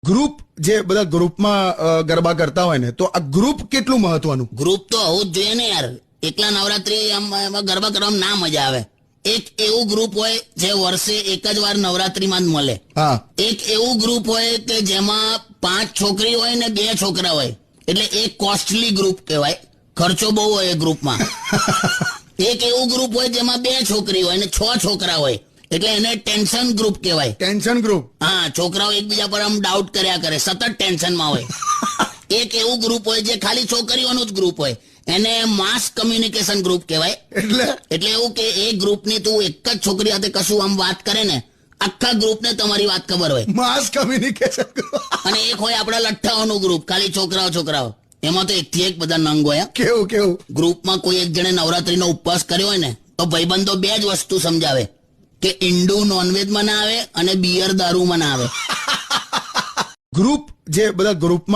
Group જે બધા ગ્રુપમાં ગરબા કરતા હોય ને, તો આ ગ્રુપ કેટલું મહત્વનું? ગ્રુપ તો હોવું જ જોઈએ ને યાર. એકલા નવરાત્રી એમાં ગરબા કરવામાં ના મજા આવે. એક એવું ગ્રુપ હોય જે વર્ષે એક જ વાર નવરાત્રીમાં જ મળે. હા, એક એવું ગ્રુપ હોય કે જેમાં 5 છોકરી હોય ને 2 છોકરા હોય, એટલે એક કોસ્ટલી ગ્રુપ કહેવાય. ખર્ચો બહુ હોય એ ગ્રુપમાં. એક એવું ગ્રુપ હોય જેમાં 2 છોકરી હોય ને 6 છોકરા હોય, એટલે એને ટેન્શન ગ્રુપ કહેવાય. Tension group. હા, છોકરાઓ એકબીજા પર આમ ડાઉટ કર્યા કરે, સતત ટેન્શનમાં હોય. એક એવું ગ્રુપ હોય જે ખાલી છોકરીઓનું જ ગ્રુપ હોય, એને માસ કમ્યુનિકેશન ગ્રુપ કહેવાય. એટલે એવું કે એ ગ્રુપની તું એક જ છોકરી સાથે કશું આમ વાત કરે ને, આખા ગ્રુપને તમારી વાત ખબર હોય. માસ કમ્યુનિકેશન. અને એક હોય આપણા લઠ્ઠાઓનું ગ્રુપ, ખાલી છોકરાઓ. એમાં તો એકથી એક બધા નંગ હોય. કેવું? ગ્રુપમાં કોઈ એક જણે નવરાત્રીનો ઉપવાસ કર્યો હોય ને, તો ભાઈબંધો 2 જ વસ્તુ સમજાવે કે ઈંડું નોનવેજમાં ના આવે અને બિયર દારૂમાં ના આવે. ગ્રુપ જે બધા ગ્રુપમાં